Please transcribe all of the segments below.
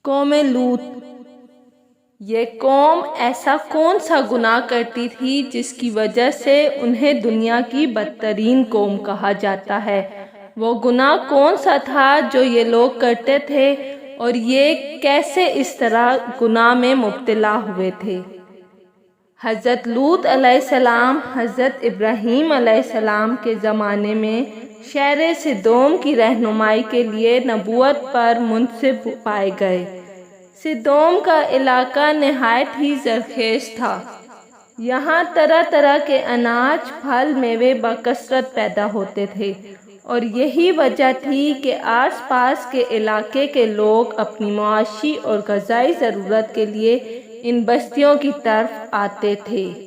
قوم لوط۔ یہ قوم ایسا کون سا گناہ کرتی تھی جس کی وجہ سے انہیں دنیا کی بدترین قوم کہا جاتا ہے؟ وہ گناہ کون سا تھا جو یہ لوگ کرتے تھے اور یہ کیسے اس طرح گناہ میں مبتلا ہوئے تھے؟ حضرت لوط علیہ السلام حضرت ابراہیم علیہ السلام کے زمانے میں شہر سدوم کی رہنمائی کے لیے نبوت پر منصب پائے گئے۔ سدوم کا علاقہ نہایت ہی زرخیز تھا۔ یہاں طرح طرح کے اناج، پھل، میوے بکثرت پیدا ہوتے تھے، اور یہی وجہ تھی کہ آس پاس کے علاقے کے لوگ اپنی معاشی اور غذائی ضرورت کے لیے ان بستیوں کی طرف آتے تھے۔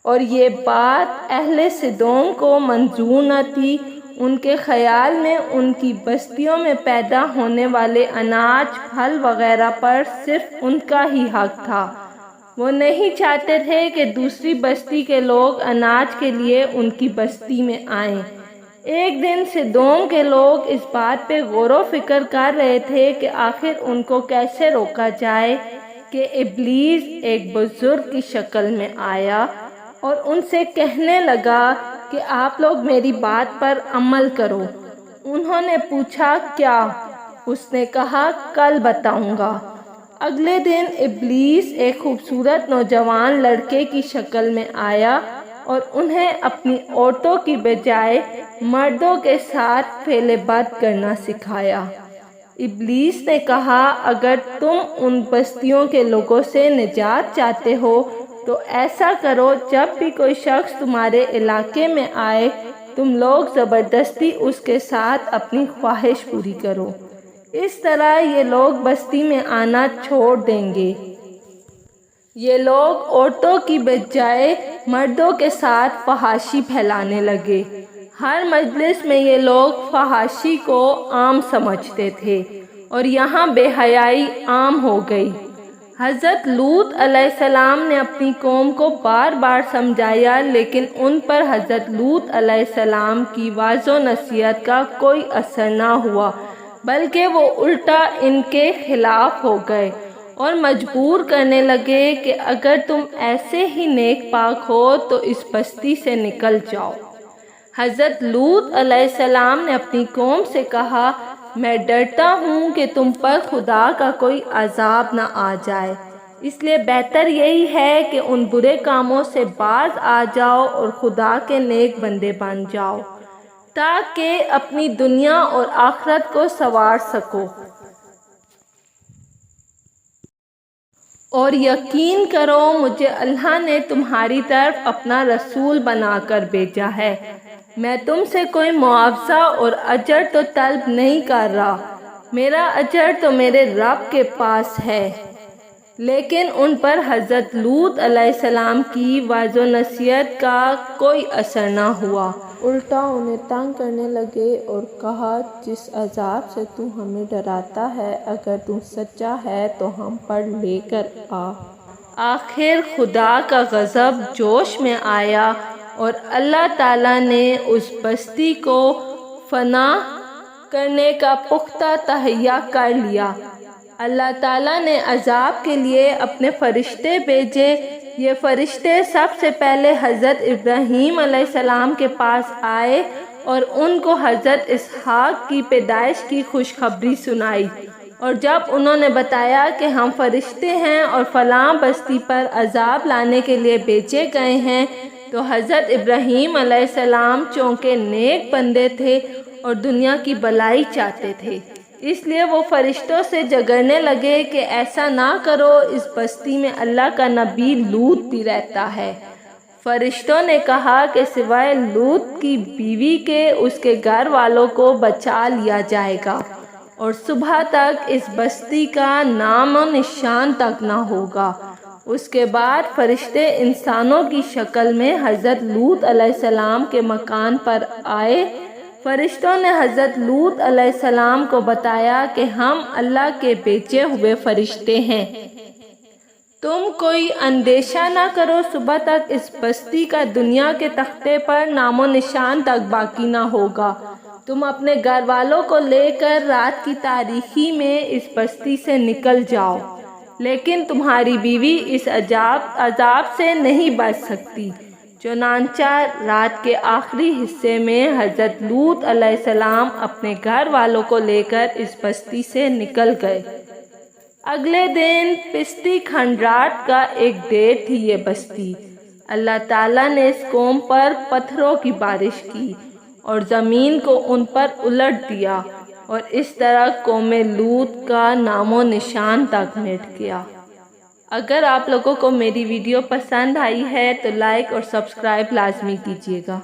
اور یہ بات اہل سدوم کو منظور نہ تھی۔ ان کے خیال میں ان کی بستیوں میں پیدا ہونے والے اناج، پھل وغیرہ پر صرف ان کا ہی حق تھا۔ وہ نہیں چاہتے تھے کہ دوسری بستی کے لوگ اناج کے لیے ان کی بستی میں آئیں۔ ایک دن سدوم کے لوگ اس بات پہ غور و فکر کر رہے تھے کہ آخر ان کو کیسے روکا جائے کہ ابلیس ایک بزرگ کی شکل میں آیا اور ان سے کہنے لگا کہ آپ لوگ میری بات پر عمل کرو۔ انہوں نے پوچھا کیا؟ اس نے کہا کل بتاؤں گا۔ اگلے دن ابلیس ایک خوبصورت نوجوان لڑکے کی شکل میں آیا اور انہیں اپنی عورتوں کی بجائے مردوں کے ساتھ فعل بد کرنا سکھایا۔ ابلیس نے کہا اگر تم ان بستیوں کے لوگوں سے نجات چاہتے ہو تو ایسا کرو، جب بھی کوئی شخص تمہارے علاقے میں آئے تم لوگ زبردستی اس کے ساتھ اپنی خواہش پوری کرو۔ اس طرح یہ لوگ بستی میں آنا چھوڑ دیں گے۔ یہ لوگ عورتوں کی بجائے مردوں کے ساتھ فحاشی پھیلانے لگے۔ ہر مجلس میں یہ لوگ فحاشی کو عام سمجھتے تھے اور یہاں بے حیائی عام ہو گئی۔ حضرت لوط علیہ السلام نے اپنی قوم کو بار بار سمجھایا، لیکن ان پر حضرت لوط علیہ السلام کی واعظ و نصیحت کا کوئی اثر نہ ہوا، بلکہ وہ الٹا ان کے خلاف ہو گئے اور مجبور کرنے لگے کہ اگر تم ایسے ہی نیک پاک ہو تو اس بستی سے نکل جاؤ۔ حضرت لوط علیہ السلام نے اپنی قوم سے کہا میں ڈرتا ہوں کہ تم پر خدا کا کوئی عذاب نہ آ جائے، اس لیے بہتر یہی ہے کہ ان برے کاموں سے باز آ جاؤ اور خدا کے نیک بندے بن جاؤ تاکہ اپنی دنیا اور آخرت کو سنوار سکو۔ اور یقین کرو مجھے اللہ نے تمہاری طرف اپنا رسول بنا کر بھیجا ہے۔ میں تم سے کوئی معاوضہ اور اجر تو طلب نہیں کر رہا، میرا اجر تو میرے رب کے پاس ہے۔ لیکن ان پر حضرت لوط علیہ السلام کی واعظ و نصیحت کا کوئی اثر نہ ہوا، الٹا انہیں تنگ کرنے لگے اور کہا جس عذاب سے تو ہمیں ڈراتا ہے اگر تو سچا ہے تو ہم پر لے کر آ۔ آخر خدا کا غضب جوش میں آیا اور اللہ تعالیٰ نے اس بستی کو فنا کرنے کا پختہ تہیہ کر لیا۔ اللہ تعالیٰ نے عذاب کے لیے اپنے فرشتے بھیجے۔ یہ فرشتے سب سے پہلے حضرت ابراہیم علیہ السلام کے پاس آئے اور ان کو حضرت اسحاق کی پیدائش کی خوشخبری سنائی، اور جب انہوں نے بتایا کہ ہم فرشتے ہیں اور فلاں بستی پر عذاب لانے کے لیے بھیجے گئے ہیں، تو حضرت ابراہیم علیہ السلام چونکہ نیک بندے تھے اور دنیا کی بھلائی چاہتے تھے، اس لیے وہ فرشتوں سے جھگڑنے لگے کہ ایسا نہ کرو، اس بستی میں اللہ کا نبی لوط بھی رہتا ہے۔ فرشتوں نے کہا کہ سوائے لوط کی بیوی کے اس کے گھر والوں کو بچا لیا جائے گا اور صبح تک اس بستی کا نام و نشان تک نہ ہوگا۔ اس کے بعد فرشتے انسانوں کی شکل میں حضرت لوط علیہ السلام کے مکان پر آئے۔ فرشتوں نے حضرت لوط علیہ السلام کو بتایا کہ ہم اللہ کے بھیجے ہوئے فرشتے ہیں، تم کوئی اندیشہ نہ کرو، صبح تک اس بستی کا دنیا کے تختے پر نام و نشان تک باقی نہ ہوگا۔ تم اپنے گھر والوں کو لے کر رات کی تاریکی میں اس بستی سے نکل جاؤ، لیکن تمہاری بیوی اس عذاب سے نہیں بچ سکتی۔ چنانچہ رات کے آخری حصے میں حضرت لوط علیہ السلام اپنے گھر والوں کو لے کر اس بستی سے نکل گئے۔ اگلے دن پستی کھنڈرات کا ایک ڈیر تھی یہ بستی۔ اللہ تعالیٰ نے اس قوم پر پتھروں کی بارش کی اور زمین کو ان پر الٹ دیا، اور اس طرح قوم لوط کا نام و نشان تک مٹ گیا۔ اگر آپ لوگوں کو میری ویڈیو پسند آئی ہے تو لائک اور سبسکرائب لازمی کیجیے گا۔